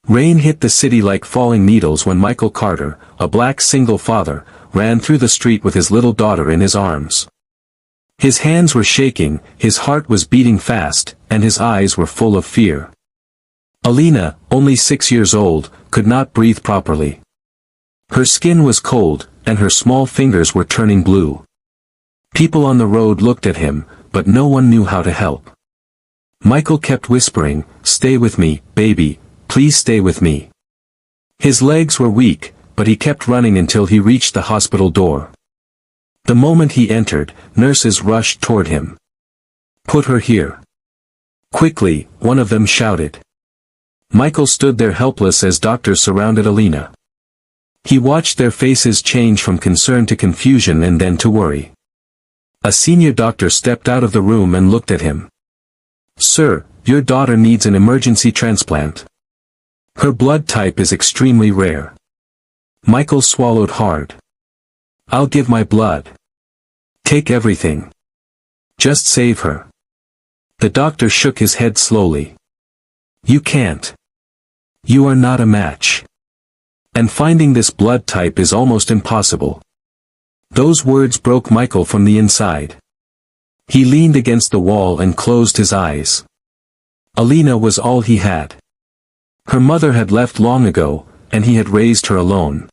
Rain hit the city like falling needles when Michael Carter, a black single father, ran through the street with his little daughter in his arms. His hands were shaking, his heart was beating fast, and his eyes were full of fear. Alina, only 6 years old, could not breathe properly. Her skin was cold, and her small fingers were turning blue. People on the road looked at him, but no one knew how to help. Michael kept whispering, "Stay with me, baby, please stay with me." His legs were weak, but he kept running until he reached the hospital door. The moment he entered, nurses rushed toward him. "Put her here." Quickly, one of them shouted. Michael stood there helpless as doctors surrounded Alina. He watched their faces change from concern to confusion and then to worry. A senior doctor stepped out of the room and looked at him. "Sir, your daughter needs an emergency transplant. Her blood type is extremely rare." Michael swallowed hard. "I'll give my blood. Take everything. Just save her." The doctor shook his head slowly. "You can't. You are not a match. And finding this blood type is almost impossible." Those words broke Michael from the inside. He leaned against the wall and closed his eyes. Alina was all he had. Her mother had left long ago, and he had raised her alone.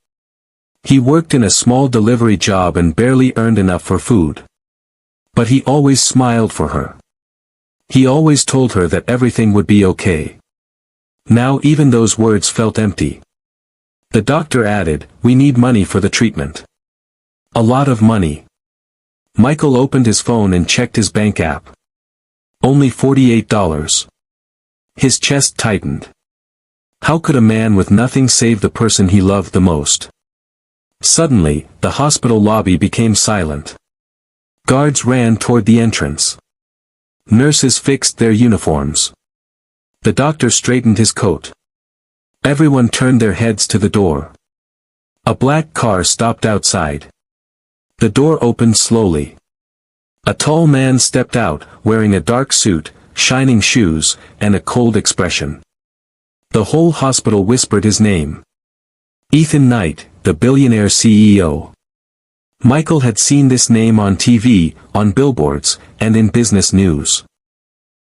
He worked in a small delivery job and barely earned enough for food. But he always smiled for her. He always told her that everything would be okay. Now even those words felt empty. The doctor added, "We need money for the treatment." "A lot of money." Michael opened his phone and checked his bank app. Only $48. His chest tightened. How could a man with nothing save the person he loved the most? Suddenly, the hospital lobby became silent. Guards ran toward the entrance. Nurses fixed their uniforms. The doctor straightened his coat. Everyone turned their heads to the door. A black car stopped outside. The door opened slowly. A tall man stepped out, wearing a dark suit, shining shoes, and a cold expression. The whole hospital whispered his name. Ethan Knight, the Billionaire CEO. Michael had seen this name on TV, on billboards, and in business news.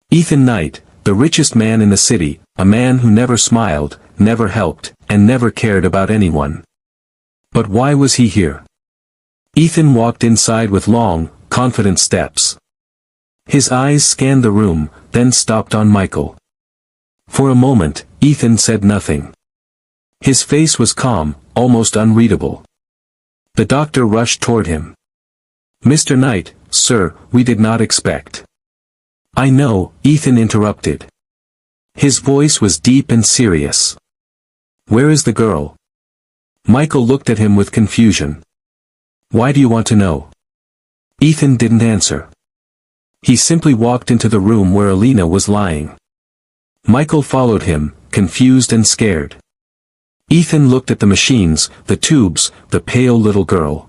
Ethan Knight, the richest man in the city, a man who never smiled, never helped, and never cared about anyone. But why was he here? Ethan walked inside with long, confident steps. His eyes scanned the room, then stopped on Michael. For a moment, Ethan said nothing. His face was calm, almost unreadable. The doctor rushed toward him. "Mr. Knight, sir, we did not expect." "I know," Ethan interrupted. His voice was deep and serious. "Where is the girl?" Michael looked at him with confusion. "Why do you want to know?" Ethan didn't answer. He simply walked into the room where Alina was lying. Michael followed him, confused and scared. Ethan looked at the machines, the tubes, the pale little girl.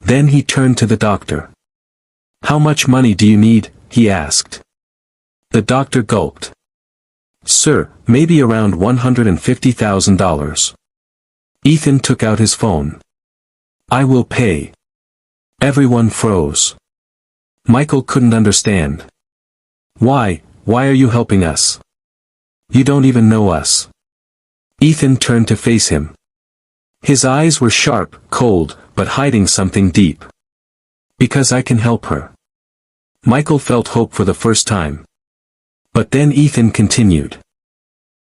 Then he turned to the doctor. "How much money do you need?" he asked. The doctor gulped. "Sir, maybe around $150,000. Ethan took out his phone. "I will pay." Everyone froze. Michael couldn't understand. Why are you helping us? You don't even know us." Ethan turned to face him. His eyes were sharp, cold, but hiding something deep. "Because I can help her." Michael felt hope for the first time. But then Ethan continued.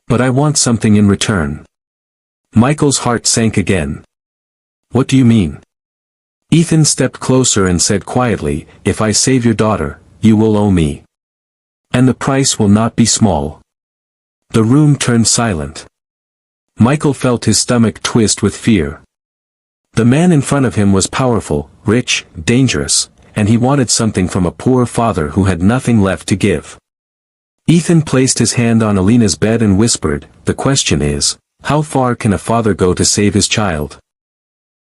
"But I want something in return." Michael's heart sank again. "What do you mean?" Ethan stepped closer and said quietly, "If I save your daughter, you will owe me. And the price will not be small." The room turned silent. Michael felt his stomach twist with fear. The man in front of him was powerful, rich, dangerous, and he wanted something from a poor father who had nothing left to give. Ethan placed his hand on Alina's bed and whispered, "The question is, how far can a father go to save his child?"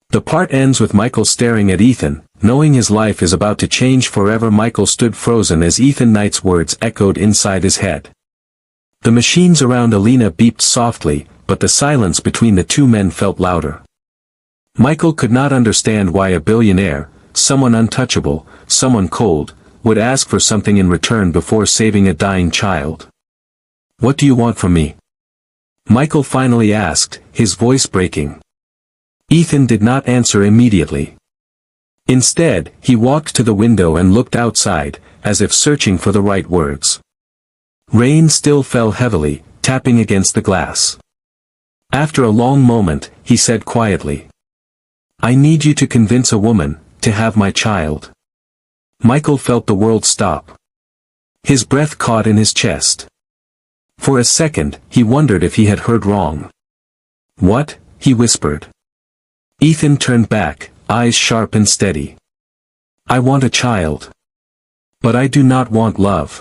The part ends with Michael staring at Ethan, knowing his life is about to change forever. Michael stood frozen as Ethan Knight's words echoed inside his head. The machines around Alina beeped softly, but the silence between the two men felt louder. Michael could not understand why a billionaire, someone untouchable, someone cold, would ask for something in return before saving a dying child. "What do you want from me?" Michael finally asked, his voice breaking. Ethan did not answer immediately. Instead, he walked to the window and looked outside, as if searching for the right words. Rain still fell heavily, tapping against the glass. After a long moment, he said quietly, "I need you to convince a woman to have my child." Michael felt the world stop. His breath caught in his chest. For a second, he wondered if he had heard wrong. "What?" he whispered. Ethan turned back, eyes sharp and steady. "I want a child. But I do not want love.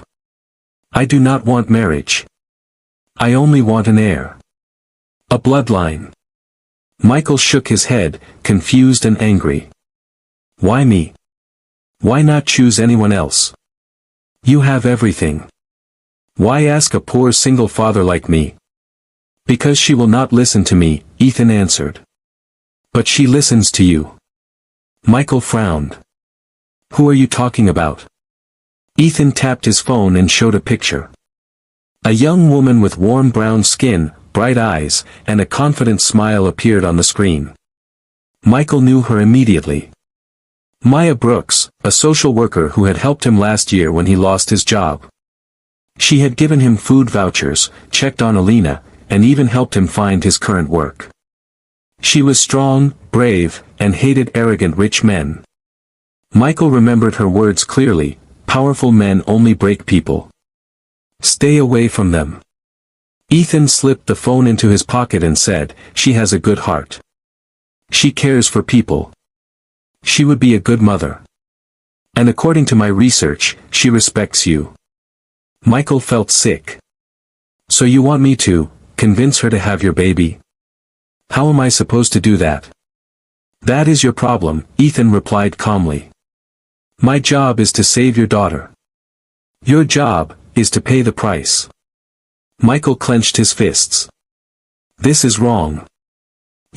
I do not want marriage. I only want an heir. A bloodline." Michael shook his head, confused and angry. "Why me? Why not choose anyone else? You have everything. Why ask a poor single father like me?" "Because she will not listen to me," Ethan answered. "But she listens to you." Michael frowned. "Who are you talking about?" Ethan tapped his phone and showed a picture. A young woman with warm brown skin, bright eyes, and a confident smile appeared on the screen. Michael knew her immediately. Maya Brooks, a social worker who had helped him last year when he lost his job. She had given him food vouchers, checked on Alina, and even helped him find his current work. She was strong, brave, and hated arrogant rich men. Michael remembered her words clearly, "Powerful men only break people. Stay away from them." Ethan slipped the phone into his pocket and said, "She has a good heart. She cares for people. She would be a good mother. And according to my research, she respects you." Michael felt sick. "So you want me to convince her to have your baby? How am I supposed to do that?" "That is your problem," Ethan replied calmly. "My job is to save your daughter. Your job is to pay the price." Michael clenched his fists. "This is wrong.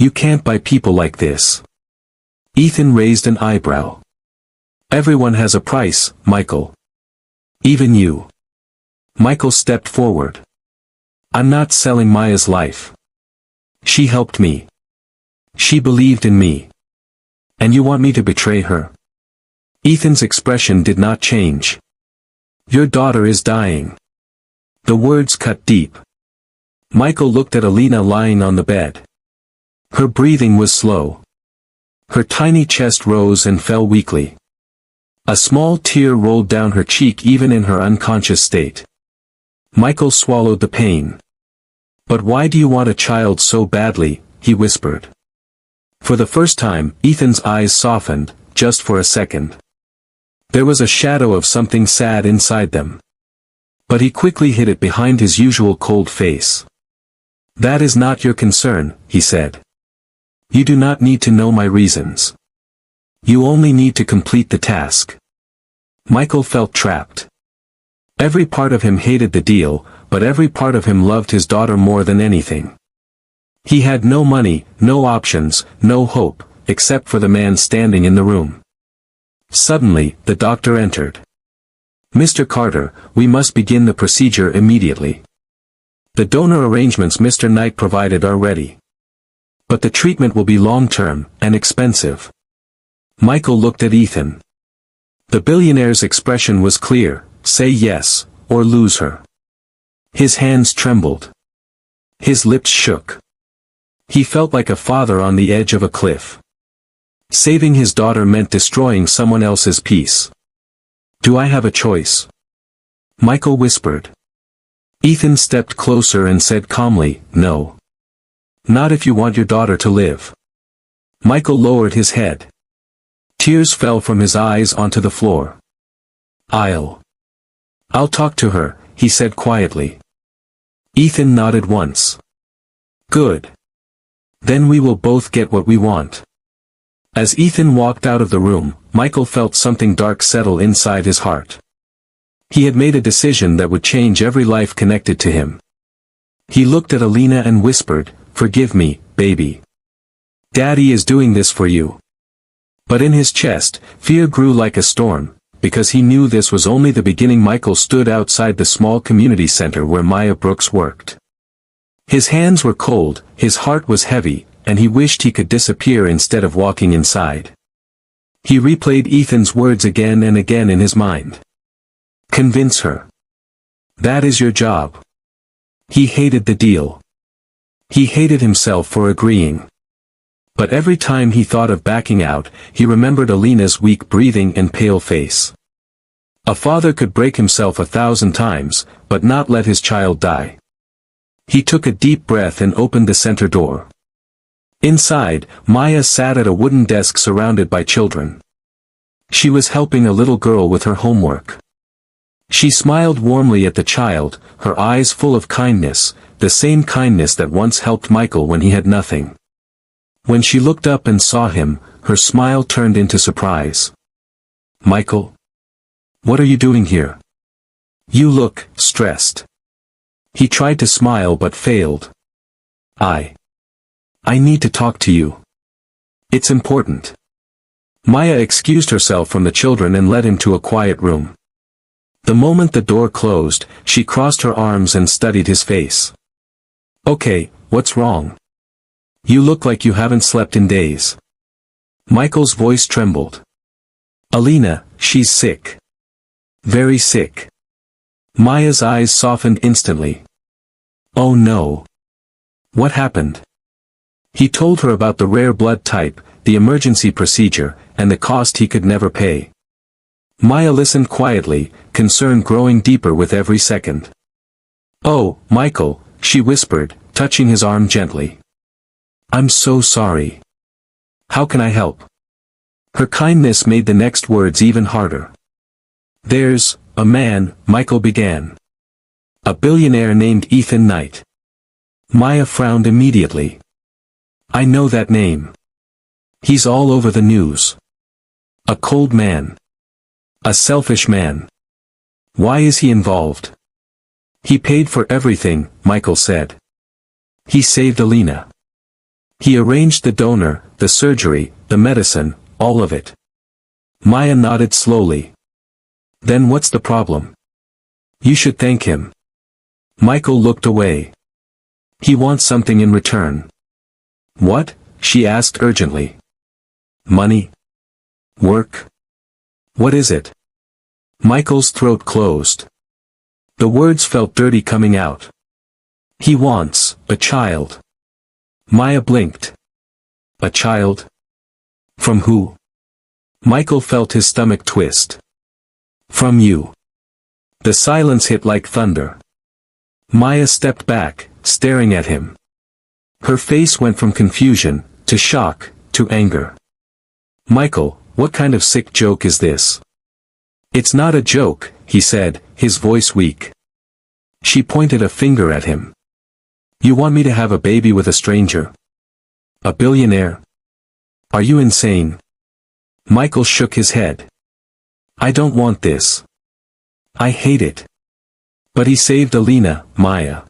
You can't buy people like this." Ethan raised an eyebrow. "Everyone has a price, Michael. Even you." Michael stepped forward. "I'm not selling Maya's life. She helped me. She believed in me. And you want me to betray her?" Ethan's expression did not change. "Your daughter is dying." The words cut deep. Michael looked at Alina lying on the bed. Her breathing was slow. Her tiny chest rose and fell weakly. A small tear rolled down her cheek even in her unconscious state. Michael swallowed the pain. "But why do you want a child so badly?" he whispered. For the first time, Ethan's eyes softened, just for a second. There was a shadow of something sad inside them. But he quickly hid it behind his usual cold face. "That is not your concern," he said. "You do not need to know my reasons. You only need to complete the task." Michael felt trapped. Every part of him hated the deal, but every part of him loved his daughter more than anything. He had no money, no options, no hope, except for the man standing in the room. Suddenly, the doctor entered. "Mr. Carter, we must begin the procedure immediately. The donor arrangements Mr. Knight provided are ready. But the treatment will be long-term, and expensive." Michael looked at Ethan. The billionaire's expression was clear: say yes, or lose her. His hands trembled. His lips shook. He felt like a father on the edge of a cliff. Saving his daughter meant destroying someone else's peace. "Do I have a choice?" Michael whispered. Ethan stepped closer and said calmly, "No. Not if you want your daughter to live." Michael lowered his head. Tears fell from his eyes onto the floor. I'll talk to her," he said quietly. Ethan nodded once. "Good. Then we will both get what we want." As Ethan walked out of the room, Michael felt something dark settle inside his heart. He had made a decision that would change every life connected to him. He looked at Alina and whispered, forgive me, baby. Daddy is doing this for you. But in his chest, fear grew like a storm, because he knew this was only the beginning. Michael stood outside the small community center where Maya Brooks worked. His hands were cold, his heart was heavy, and he wished he could disappear instead of walking inside. He replayed Ethan's words again and again in his mind. Convince her. That is your job. He hated the deal. He hated himself for agreeing. But every time he thought of backing out, he remembered Alina's weak breathing and pale face. A father could break himself 1,000 times, but not let his child die. He took a deep breath and opened the center door. Inside, Maya sat at a wooden desk surrounded by children. She was helping a little girl with her homework. She smiled warmly at the child, her eyes full of kindness, the same kindness that once helped Michael when he had nothing. When she looked up and saw him, her smile turned into surprise. Michael? What are you doing here? You look stressed. He tried to smile but failed. I need to talk to you. It's important. Maya excused herself from the children and led him to a quiet room. The moment the door closed, she crossed her arms and studied his face. Okay, what's wrong? You look like you haven't slept in days. Michael's voice trembled. Alina, she's sick. Very sick. Maya's eyes softened instantly. Oh no. What happened? He told her about the rare blood type, the emergency procedure, and the cost he could never pay. Maya listened quietly, concern growing deeper with every second. Oh, Michael, she whispered, touching his arm gently. I'm so sorry. How can I help? Her kindness made the next words even harder. There's a man, Michael began. A billionaire named Ethan Knight. Maya frowned immediately. I know that name. He's all over the news. A cold man. A selfish man. Why is he involved? He paid for everything, Michael said. He saved Alina. He arranged the donor, the surgery, the medicine, all of it. Maya nodded slowly. Then what's the problem? You should thank him. Michael looked away. He wants something in return. What? She asked urgently. Money? Work? What is it? Michael's throat closed. The words felt dirty coming out. He wants a child. Maya blinked. A child? From who? Michael felt his stomach twist. From you. The silence hit like thunder. Maya stepped back, staring at him. Her face went from confusion, to shock, to anger. Michael, what kind of sick joke is this? It's not a joke, he said, his voice weak. She pointed a finger at him. You want me to have a baby with a stranger? A billionaire? Are you insane? Michael shook his head. I don't want this. I hate it. But he saved Alina, Maya.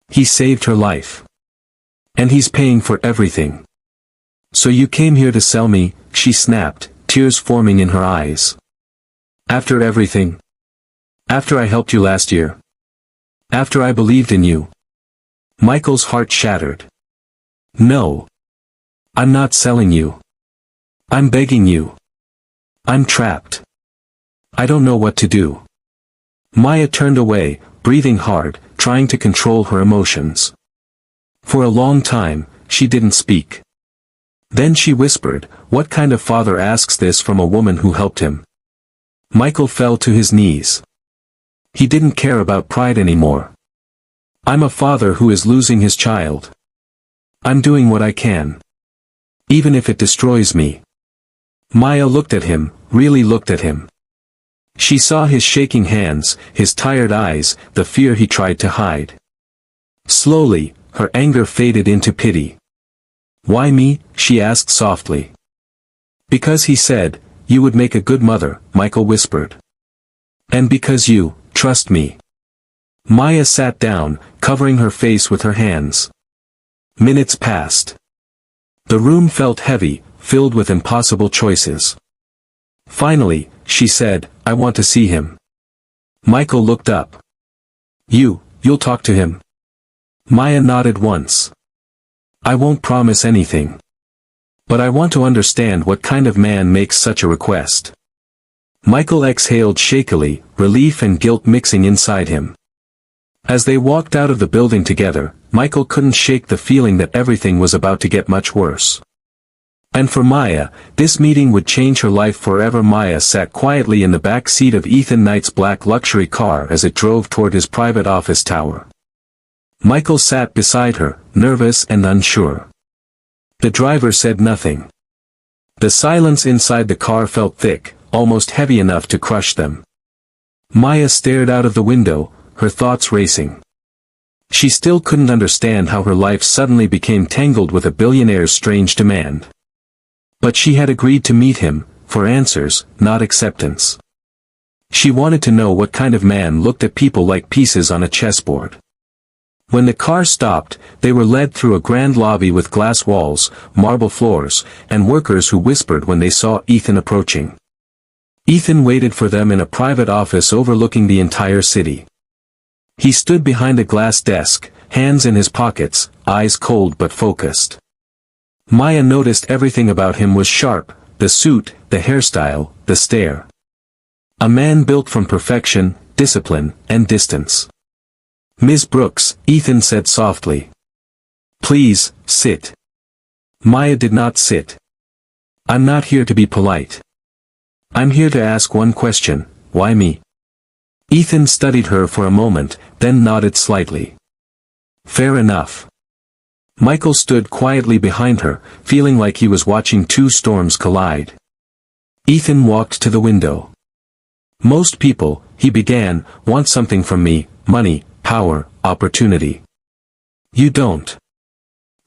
He saved her life. And he's paying for everything. So you came here to sell me, she snapped, tears forming in her eyes. After everything? After I helped you last year? After I believed in you? Michael's heart shattered. No. I'm not selling you. I'm begging you. I'm trapped. I don't know what to do. Maya turned away, breathing hard, trying to control her emotions. For a long time, she didn't speak. Then she whispered, what kind of father asks this from a woman who helped him? Michael fell to his knees. He didn't care about pride anymore. I'm a father who is losing his child. I'm doing what I can. Even if it destroys me. Maya looked at him, really looked at him. She saw his shaking hands, his tired eyes, the fear he tried to hide. Slowly, her anger faded into pity. Why me? She asked softly. Because he said, you would make a good mother, Michael whispered. And because you, trust me. Maya sat down, covering her face with her hands. Minutes passed. The room felt heavy, filled with impossible choices. Finally, she said, "I want to see him." Michael looked up. You'll talk to him?" Maya nodded once. "I won't promise anything. But I want to understand what kind of man makes such a request." Michael exhaled shakily, relief and guilt mixing inside him. As they walked out of the building together, Michael couldn't shake the feeling that everything was about to get much worse. And for Maya, this meeting would change her life forever. Maya sat quietly in the back seat of Ethan Knight's black luxury car as it drove toward his private office tower. Michael sat beside her, nervous and unsure. The driver said nothing. The silence inside the car felt thick, almost heavy enough to crush them. Maya stared out of the window, her thoughts racing. She still couldn't understand how her life suddenly became tangled with a billionaire's strange demand. But she had agreed to meet him, for answers, not acceptance. She wanted to know what kind of man looked at people like pieces on a chessboard. When the car stopped, they were led through a grand lobby with glass walls, marble floors, and workers who whispered when they saw Ethan approaching. Ethan waited for them in a private office overlooking the entire city. He stood behind a glass desk, hands in his pockets, eyes cold but focused. Maya noticed everything about him was sharp, the suit, the hairstyle, the stare. A man built from perfection, discipline, and distance. "Ms. Brooks," Ethan said softly. "Please, sit." Maya did not sit. "I'm not here to be polite. I'm here to ask one question, why me?" Ethan studied her for a moment, then nodded slightly. "Fair enough." Michael stood quietly behind her, feeling like he was watching two storms collide. Ethan walked to the window. "Most people," he began, "want something from me, money, power, opportunity. You don't.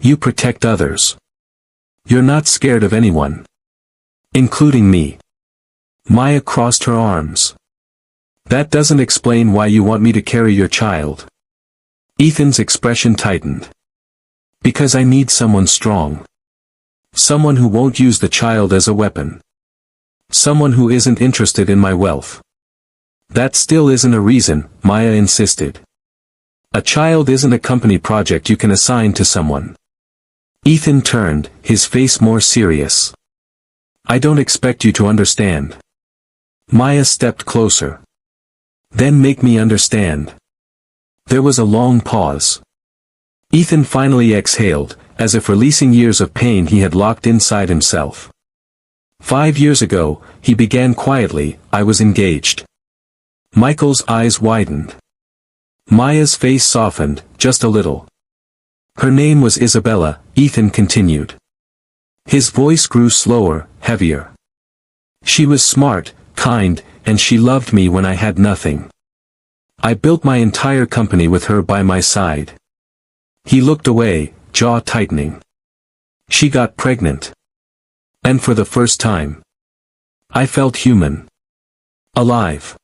You protect others. You're not scared of anyone. Including me." Maya crossed her arms. "That doesn't explain why you want me to carry your child." Ethan's expression tightened. "Because I need someone strong. Someone who won't use the child as a weapon. Someone who isn't interested in my wealth." "That still isn't a reason," Maya insisted. "A child isn't a company project you can assign to someone." Ethan turned, his face more serious. "I don't expect you to understand." Maya stepped closer. "Then make me understand." There was a long pause. Ethan finally exhaled, as if releasing years of pain he had locked inside himself. 5 years ago, he began quietly, "I was engaged." Michael's eyes widened. Maya's face softened, just a little. "Her name was Isabella," Ethan continued. His voice grew slower, heavier. "She was smart, kind, and she loved me when I had nothing. I built my entire company with her by my side." He looked away, jaw tightening. "She got pregnant. And for the first time, I felt human. Alive."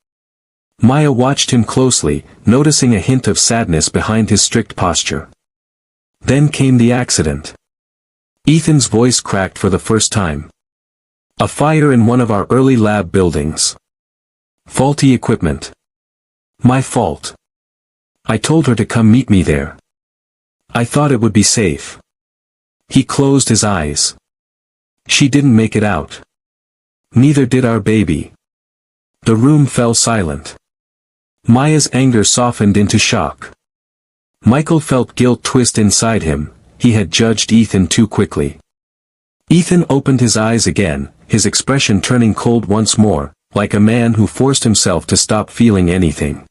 Maya watched him closely, noticing a hint of sadness behind his strict posture. Then came the accident. Ethan's voice cracked for the first time. "A fire in one of our early lab buildings. Faulty equipment. My fault. I told her to come meet me there. I thought it would be safe." He closed his eyes. "She didn't make it out. Neither did our baby." The room fell silent. Maya's anger softened into shock. Michael felt guilt twist inside him, he had judged Ethan too quickly. Ethan opened his eyes again, his expression turning cold once more, like a man who forced himself to stop feeling anything.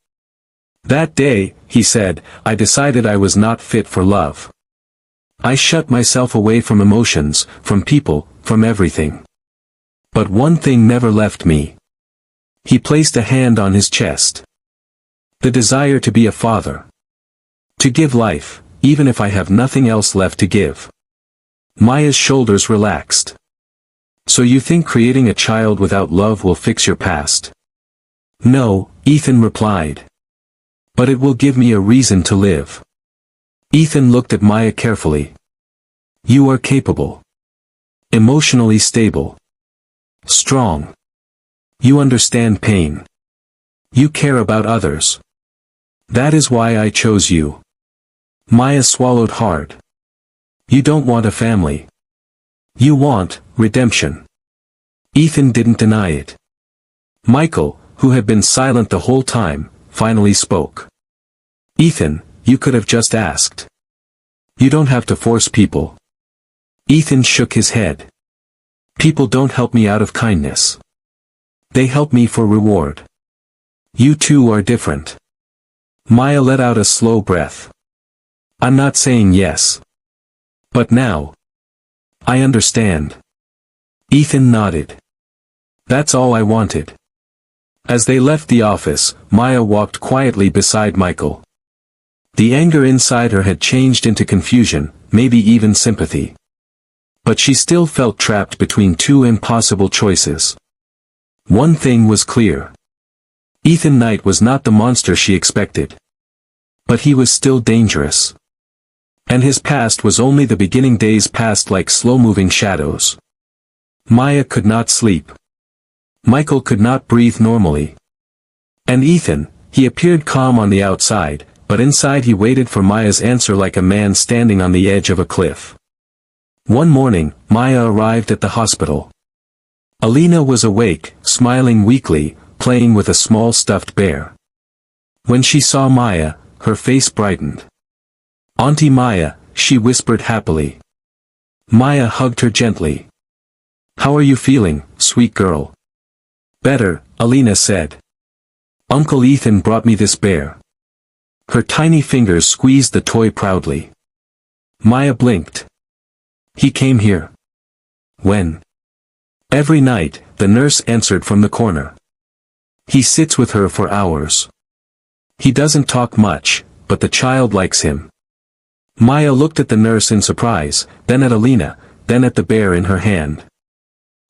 "That day," he said, "I decided I was not fit for love. I shut myself away from emotions, from people, from everything. But one thing never left me." He placed a hand on his chest. "The desire to be a father. To give life, even if I have nothing else left to give." Maya's shoulders relaxed. "So you think creating a child without love will fix your past?" "No," Ethan replied. "But it will give me a reason to live." Ethan looked at Maya carefully. You are capable. Emotionally stable. Strong. You understand pain. You care about others. That is why I chose you. Maya swallowed hard. You don't want a family. You want redemption. Ethan didn't deny it. Michael, who had been silent the whole time, finally spoke. Ethan, you could have just asked. You don't have to force people. Ethan shook his head. People don't help me out of kindness. They help me for reward. You two are different. Maya let out a slow breath. I'm not saying yes. But now. I understand. Ethan nodded. That's all I wanted. As they left the office, Maya walked quietly beside Michael. The anger inside her had changed into confusion, maybe even sympathy. But she still felt trapped between two impossible choices. One thing was clear. Ethan Knight was not the monster she expected. But he was still dangerous. And his past was only the beginning. Days passed like slow-moving shadows. Maya could not sleep. Michael could not breathe normally. And Ethan, he appeared calm on the outside, but inside he waited for Maya's answer like a man standing on the edge of a cliff. One morning, Maya arrived at the hospital. Alina was awake, smiling weakly, playing with a small stuffed bear. When she saw Maya, her face brightened. Auntie Maya, she whispered happily. Maya hugged her gently. How are you feeling, sweet girl? Better, Alina said. Uncle Ethan brought me this bear. Her tiny fingers squeezed the toy proudly. Maya blinked. He came here. When? Every night, the nurse answered from the corner. He sits with her for hours. He doesn't talk much, but the child likes him. Maya looked at the nurse in surprise, then at Alina, then at the bear in her hand.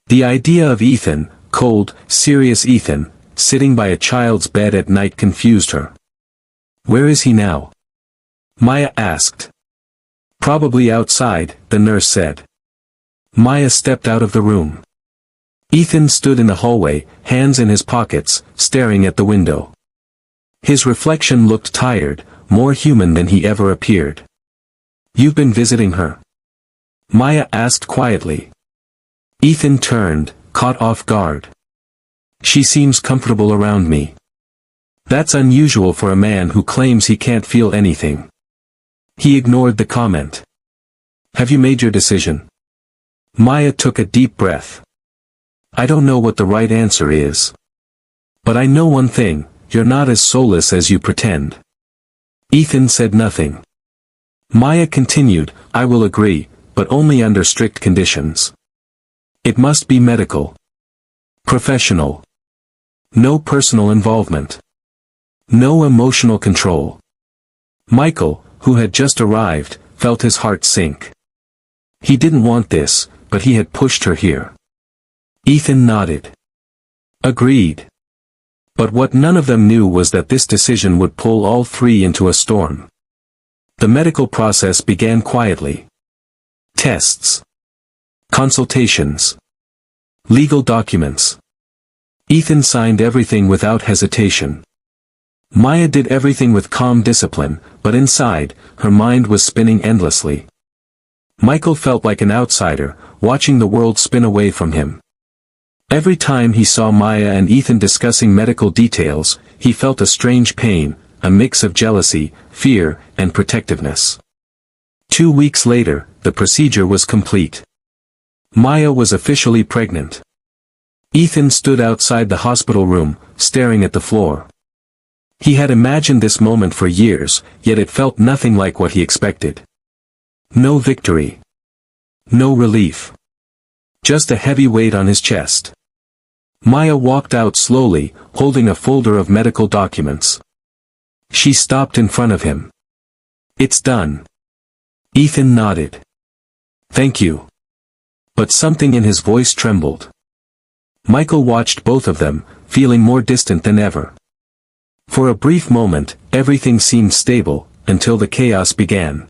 The idea of Ethan, cold, serious Ethan, sitting by a child's bed at night confused her. Where is he now? Maya asked. Probably outside, the nurse said. Maya stepped out of the room. Ethan stood in the hallway, hands in his pockets, staring at the window. His reflection looked tired, more human than he ever appeared. You've been visiting her? Maya asked quietly. Ethan turned, caught off guard. She seems comfortable around me. That's unusual for a man who claims he can't feel anything. He ignored the comment. Have you made your decision? Maya took a deep breath. I don't know what the right answer is. But I know one thing, you're not as soulless as you pretend. Ethan said nothing. Maya continued, I will agree, but only under strict conditions. It must be medical. Professional. No personal involvement. No emotional control. Michael, who had just arrived, felt his heart sink. He didn't want this, but he had pushed her here. Ethan nodded. Agreed. But what none of them knew was that this decision would pull all three into a storm. The medical process began quietly. Tests. Consultations. Legal documents. Ethan signed everything without hesitation. Maya did everything with calm discipline, but inside, her mind was spinning endlessly. Michael felt like an outsider, watching the world spin away from him. Every time he saw Maya and Ethan discussing medical details, he felt a strange pain, a mix of jealousy, fear, and protectiveness. 2 weeks later, the procedure was complete. Maya was officially pregnant. Ethan stood outside the hospital room, staring at the floor. He had imagined this moment for years, yet it felt nothing like what he expected. No victory. No relief. Just a heavy weight on his chest. Maya walked out slowly, holding a folder of medical documents. She stopped in front of him. It's done. Ethan nodded. Thank you. But something in his voice trembled. Michael watched both of them, feeling more distant than ever. For a brief moment, everything seemed stable, until the chaos began.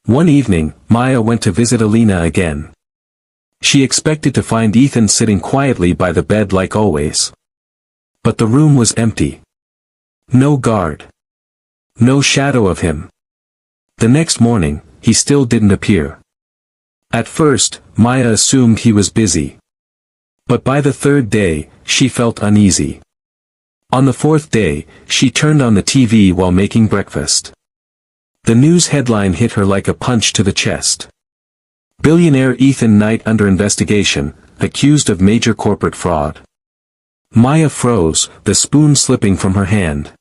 One evening, Maya went to visit Alina again. She expected to find Ethan sitting quietly by the bed like always. But the room was empty. No guard. No shadow of him. The next morning, he still didn't appear. At first, Maya assumed he was busy. But by the third day, she felt uneasy. On the fourth day, she turned on the TV while making breakfast. The news headline hit her like a punch to the chest. Billionaire Ethan Knight under investigation, accused of major corporate fraud. Maya froze, the spoon slipping from her hand.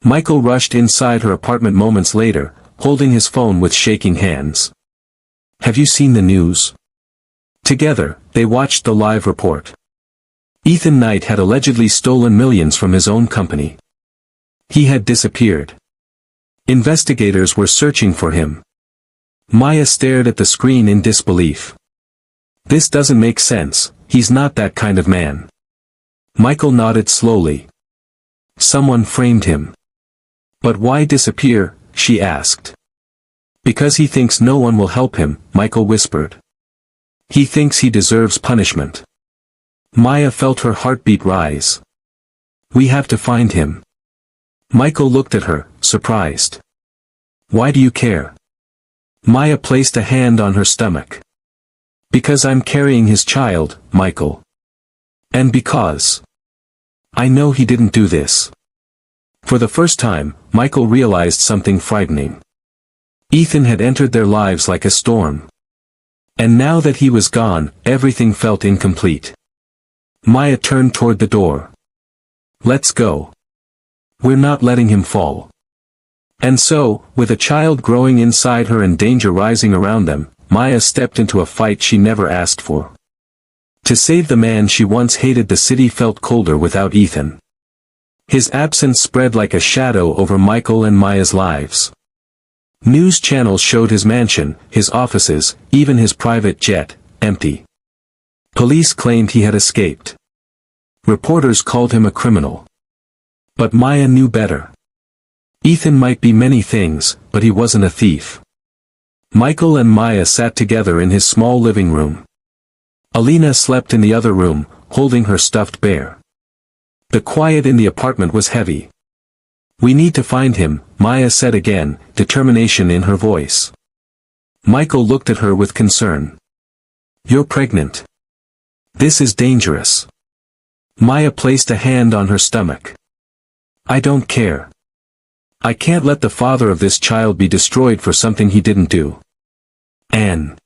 Michael rushed inside her apartment moments later, holding his phone with shaking hands. "Have you seen the news?" Together, they watched the live report. Ethan Knight had allegedly stolen millions from his own company. He had disappeared. Investigators were searching for him. Maya stared at the screen in disbelief. "This doesn't make sense, he's not that kind of man." Michael nodded slowly. "Someone framed him." "But why disappear?" she asked. "Because he thinks no one will help him," Michael whispered. "He thinks he deserves punishment." Maya felt her heartbeat rise. "We have to find him." Michael looked at her, surprised. "Why do you care?" Maya placed a hand on her stomach. "Because I'm carrying his child, Michael. And because I know he didn't do this." For the first time, Michael realized something frightening. Ethan had entered their lives like a storm. And now that he was gone, everything felt incomplete. Maya turned toward the door. "Let's go. We're not letting him fall." And so, with a child growing inside her and danger rising around them, Maya stepped into a fight she never asked for. To save the man she once hated, the city felt colder without Ethan. His absence spread like a shadow over Michael and Maya's lives. News channels showed his mansion, his offices, even his private jet, empty. Police claimed he had escaped. Reporters called him a criminal. But Maya knew better. Ethan might be many things, but he wasn't a thief. Michael and Maya sat together in his small living room. Alina slept in the other room, holding her stuffed bear. The quiet in the apartment was heavy. "We need to find him," Maya said again, determination in her voice. Michael looked at her with concern. "You're pregnant. This is dangerous." Maya placed a hand on her stomach. "I don't care. I can't let the father of this child be destroyed for something he didn't do. And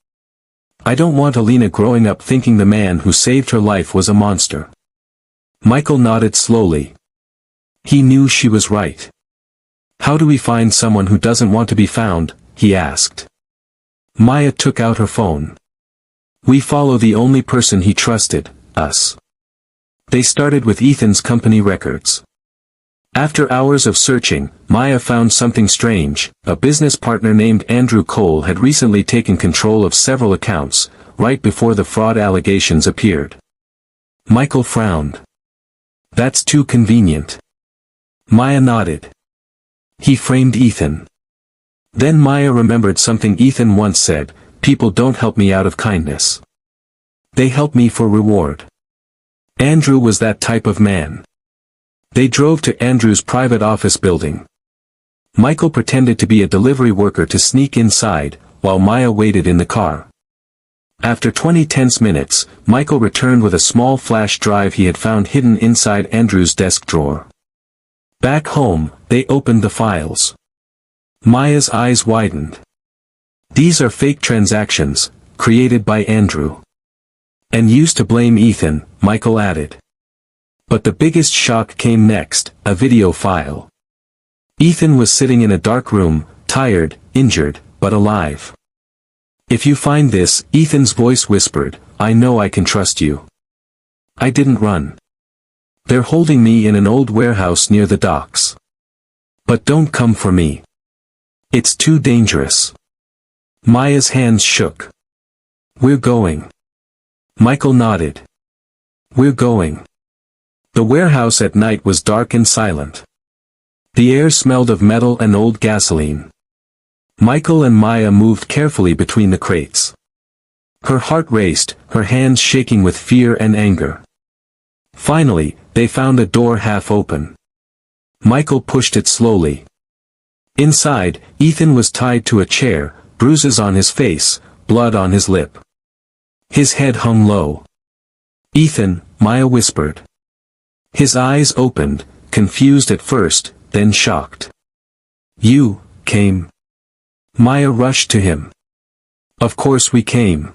I don't want Alina growing up thinking the man who saved her life was a monster." Michael nodded slowly. He knew she was right. "How do we find someone who doesn't want to be found?" he asked. Maya took out her phone. "We follow the only person he trusted, us." They started with Ethan's company records. After hours of searching, Maya found something strange. A business partner named Andrew Cole had recently taken control of several accounts, right before the fraud allegations appeared. Michael frowned. "That's too convenient." Maya nodded. "He framed Ethan." Then Maya remembered something Ethan once said, "People don't help me out of kindness. They help me for reward." Andrew was that type of man. They drove to Andrew's private office building. Michael pretended to be a delivery worker to sneak inside, while Maya waited in the car. After 20 tense minutes, Michael returned with a small flash drive he had found hidden inside Andrew's desk drawer. Back home, they opened the files. Maya's eyes widened. "These are fake transactions, created by Andrew. And used to blame Ethan," Michael added. But the biggest shock came next, a video file. Ethan was sitting in a dark room, tired, injured, but alive. "If you find this," Ethan's voice whispered, "I know I can trust you. I didn't run. They're holding me in an old warehouse near the docks. But don't come for me. It's too dangerous." Maya's hands shook. "We're going." Michael nodded. "We're going." The warehouse at night was dark and silent. The air smelled of metal and old gasoline. Michael and Maya moved carefully between the crates. Her heart raced, her hands shaking with fear and anger. Finally, they found a door half open. Michael pushed it slowly. Inside, Ethan was tied to a chair, bruises on his face, blood on his lip. His head hung low. "Ethan," Maya whispered. His eyes opened, confused at first, then shocked. "You came?" Maya rushed to him. "Of course we came."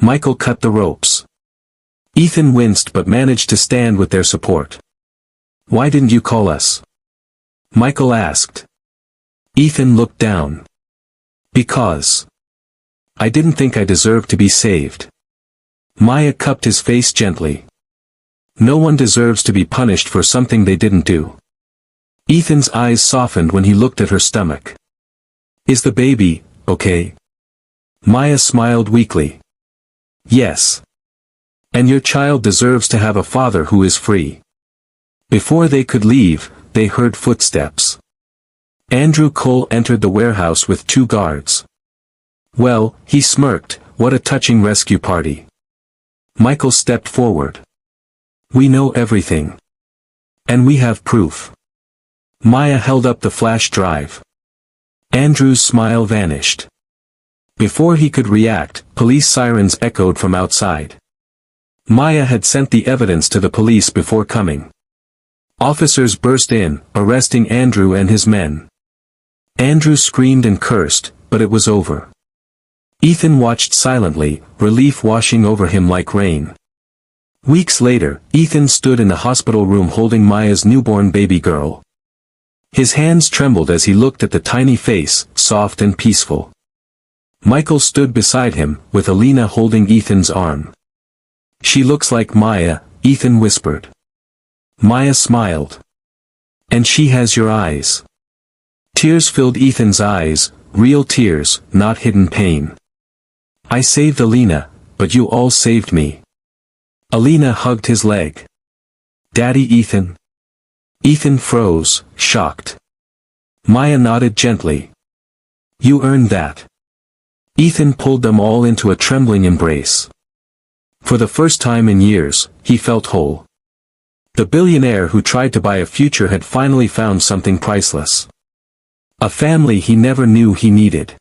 Michael cut the ropes. Ethan winced but managed to stand with their support. "Why didn't you call us?" Michael asked. Ethan looked down. "Because I didn't think I deserved to be saved." Maya cupped his face gently. "No one deserves to be punished for something they didn't do." Ethan's eyes softened when he looked at her stomach. "Is the baby okay?" Maya smiled weakly. "Yes. And your child deserves to have a father who is free." Before they could leave, they heard footsteps. Andrew Cole entered the warehouse with 2 guards. "Well," he smirked, "what a touching rescue party." Michael stepped forward. "We know everything. And we have proof." Maya held up the flash drive. Andrew's smile vanished. Before he could react, police sirens echoed from outside. Maya had sent the evidence to the police before coming. Officers burst in, arresting Andrew and his men. Andrew screamed and cursed, but it was over. Ethan watched silently, relief washing over him like rain. Weeks later, Ethan stood in the hospital room holding Maya's newborn baby girl. His hands trembled as he looked at the tiny face, soft and peaceful. Michael stood beside him, with Alina holding Ethan's arm. "She looks like Maya," Ethan whispered. Maya smiled. "And she has your eyes." Tears filled Ethan's eyes, real tears, not hidden pain. "I saved Alina, but you all saved me." Alina hugged his leg. "Daddy Ethan?" Ethan froze, shocked. Maya nodded gently. "You earned that." Ethan pulled them all into a trembling embrace. For the first time in years, he felt whole. The billionaire who tried to buy a future had finally found something priceless. A family he never knew he needed.